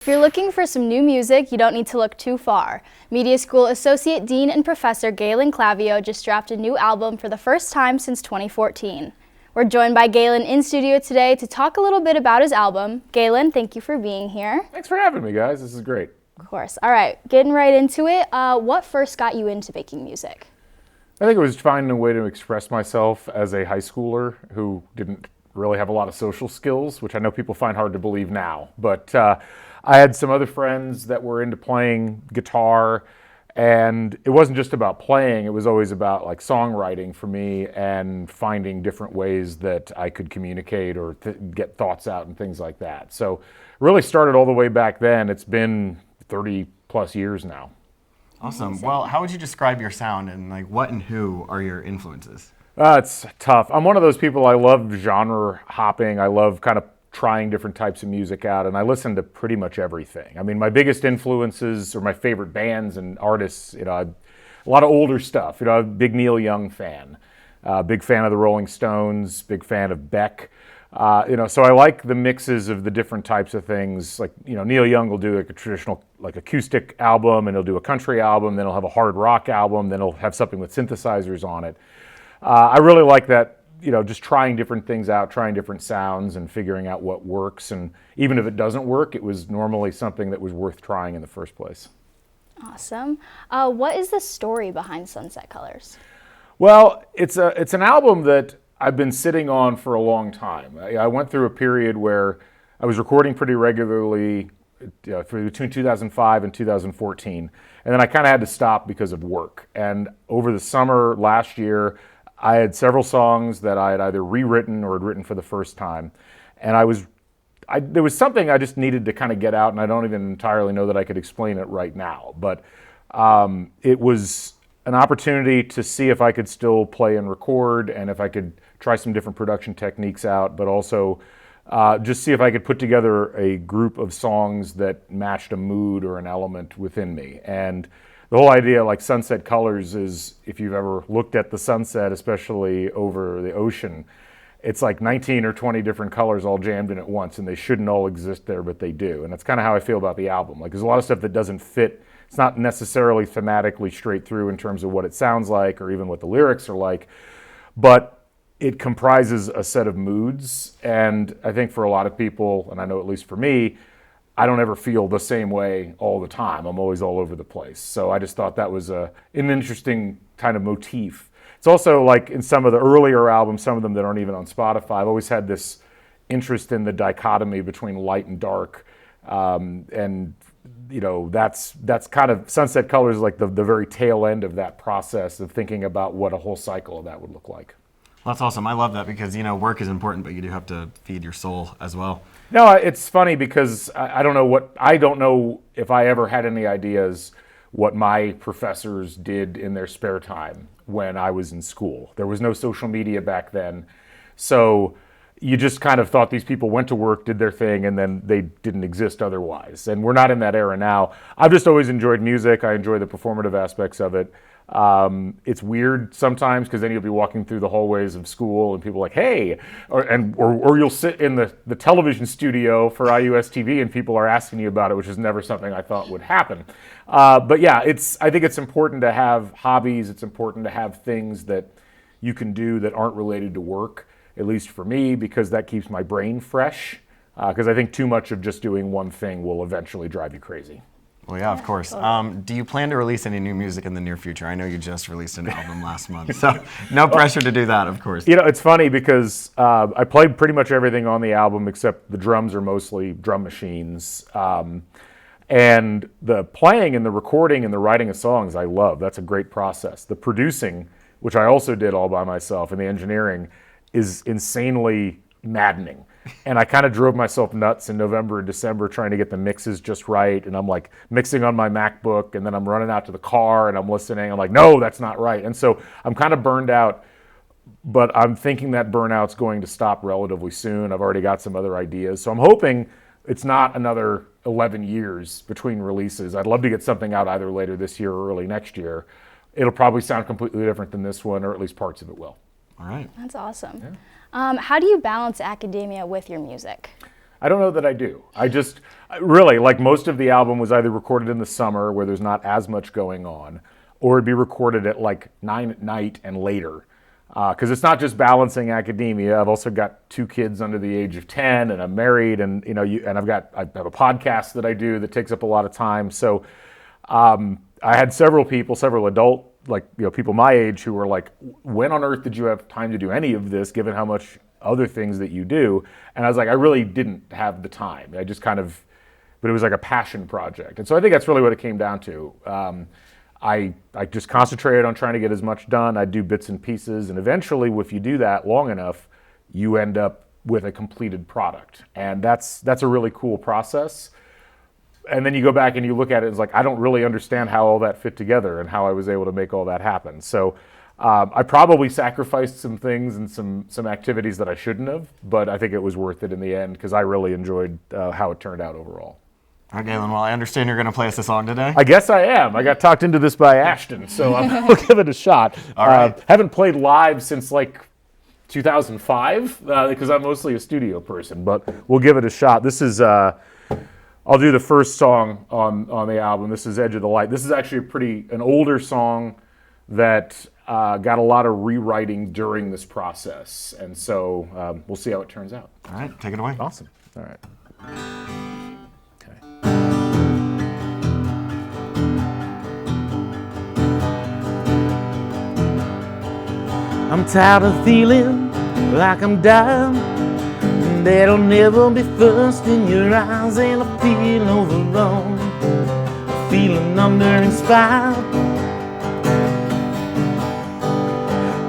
If you're looking for some new music, you don't need to look too far. Media School Associate Dean and Professor Galen Clavio just dropped a new album for the first time since 2014. We're joined by Galen in studio today to talk a little bit about his album. Galen, thank you for being here. Thanks for having me, guys. This is great. Of course. All right, getting right into it. What first got you into making music? I think it was finding a way to express myself as a high schooler who didn't really have a lot of social skills, which I know people find hard to believe now. But I had some other friends that were into playing guitar, and it wasn't just about playing, it was always about like songwriting for me and finding different ways that I could communicate or get thoughts out and things like that. So really started all the way back then. It's been 30 plus years now. Awesome. Amazing. Well, how would you describe your sound, and like what and who are your influences? It's tough. I'm one of those people, I love genre hopping. I love kind of trying different types of music out, and I listen to pretty much everything. I mean, my biggest influences or my favorite bands and artists, a lot of older stuff. I'm a big Neil Young fan, big fan of the Rolling Stones, big fan of Beck. So I like the mixes of the different types of things. Like, Neil Young will do like a traditional like acoustic album, and he'll do a country album, then he'll have a hard rock album, then he'll have something with synthesizers on it. I really like that, just trying different things out, trying different sounds and figuring out what works. And even if it doesn't work, it was normally something that was worth trying in the first place. Awesome. What is the story behind Sunset Colors? Well, it's an album that I've been sitting on for a long time. I went through a period where I was recording pretty regularly for between 2005 and 2014, and then I kind of had to stop because of work. And over the summer last year, I had several songs that I had either rewritten or had written for the first time, and there was something I just needed to kind of get out, and I don't even entirely know that I could explain it right now, but it was an opportunity to see if I could still play and record, and if I could try some different production techniques out, but also just see if I could put together a group of songs that matched a mood or an element within me. And the whole idea, like Sunset Colors, is if you've ever looked at the sunset, especially over the ocean, it's like 19 or 20 different colors all jammed in at once, and they shouldn't all exist there, but they do. And that's kind of how I feel about the album. Like, there's a lot of stuff that doesn't fit. It's not necessarily thematically straight through in terms of what it sounds like or even what the lyrics are like, but it comprises a set of moods. And I think for a lot of people, and I know at least for me, I don't ever feel the same way all the time. I'm always all over the place. So I just thought that was an interesting kind of motif. It's also like in some of the earlier albums, some of them that aren't even on Spotify, I've always had this interest in the dichotomy between light and dark. That's kind of Sunset Colors, like the very tail end of that process of thinking about what a whole cycle of that would look like. Well, that's awesome. I love that because, work is important, but you do have to feed your soul as well. No, it's funny because I don't know if I ever had any ideas what my professors did in their spare time when I was in school. There was no social media back then. So you just kind of thought these people went to work, did their thing, and then they didn't exist otherwise. And we're not in that era now. I've just always enjoyed music. I enjoy the performative aspects of it. It's weird sometimes because then you'll be walking through the hallways of school and people are like, hey, or you'll sit in the television studio for IUSTV and people are asking you about it, which is never something I thought would happen. But yeah, I think it's important to have hobbies. It's important to have things that you can do that aren't related to work, at least for me, because that keeps my brain fresh. Because I think too much of just doing one thing will eventually drive you crazy. Well, yeah, of course. Do you plan to release any new music in the near future? I know you just released an album last month, so no pressure to do that, of course. It's funny because I played pretty much everything on the album except the drums are mostly drum machines. And the playing and the recording and the writing of songs I love. That's a great process. The producing, which I also did all by myself, and the engineering is insanely maddening. And I kind of drove myself nuts in November and December trying to get the mixes just right. And I'm like mixing on my MacBook, and then I'm running out to the car and I'm listening. I'm like, no, that's not right. And so I'm kind of burned out, but I'm thinking that burnout's going to stop relatively soon. I've already got some other ideas. So I'm hoping it's not another 11 years between releases. I'd love to get something out either later this year or early next year. It'll probably sound completely different than this one, or at least parts of it will. All right. That's awesome. Yeah. How do you balance academia with your music? I don't know that I do. Really, like most of the album was either recorded in the summer where there's not as much going on, or it'd be recorded at like 9 at night and later. Because it's not just balancing academia. I've also got 2 kids under the age of 10, and I'm married, and and I have a podcast that I do that takes up a lot of time. So I had several adult, people my age who were like, when on earth did you have time to do any of this, given how much other things that you do? And I was like, I really didn't have the time. But it was like a passion project. And so I think that's really what it came down to. I just concentrated on trying to get as much done. I'd do bits and pieces. And eventually, if you do that long enough, you end up with a completed product. And that's a really cool process. And then you go back and you look at it, it's like, I don't really understand how all that fit together and how I was able to make all that happen. So I probably sacrificed some things and some activities that I shouldn't have, but I think it was worth it in the end because I really enjoyed how it turned out overall. All right, Galen, well, I understand you're going to play us a song today. I guess I am. I got talked into this by Ashton, so I'll give it a shot. All right. Haven't played live since like 2005 because I'm mostly a studio person, but we'll give it a shot. This is, I'll do the first song on the album. This is Edge of the Light. This is actually an older song that got a lot of rewriting during this process, and so we'll see how it turns out. All right, take it away. Awesome. All right. I'm tired of feeling like I'm dying, and that'll never be first in your eyes. And I feel overwhelmed, feeling under-inspired.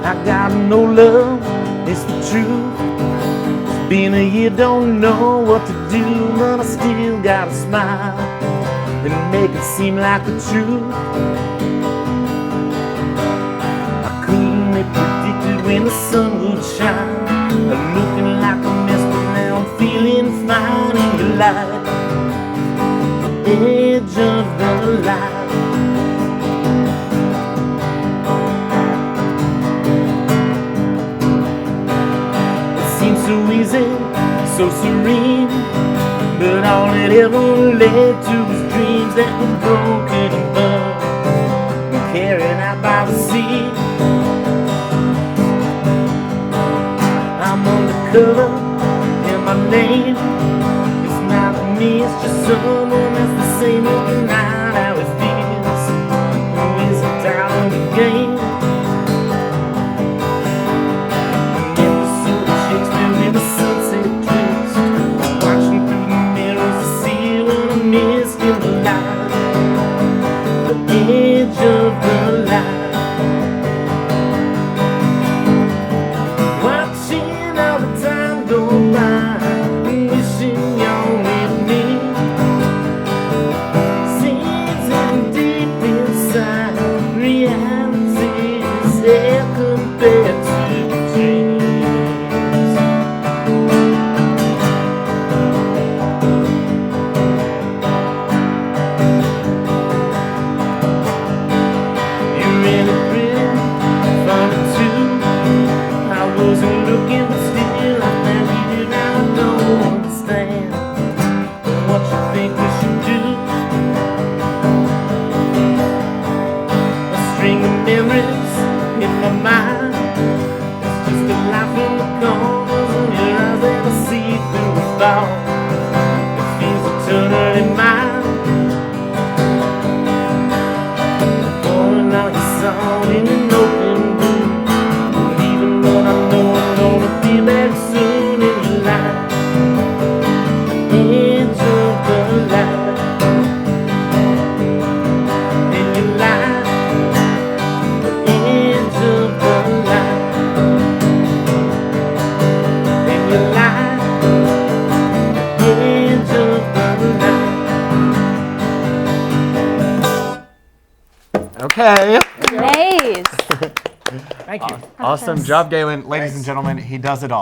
I got no love, it's the truth. It's been a year, don't know what to do, but I still gotta smile and make it seem like the truth. I couldn't have predicted when the sun would shine. I'm looking like a mess, but now I'm feeling fine in the light, the edge of the light. So easy, so serene, but all it ever led to was dreams that were broken and burned and carried out by the sea. I'm undercover, and my name is not me, it's just someone that's the same every night. How it feels, who isn't out of the game. Okay. Nice. Thank you. Awesome job, Galen. Ladies and gentlemen, he does it all.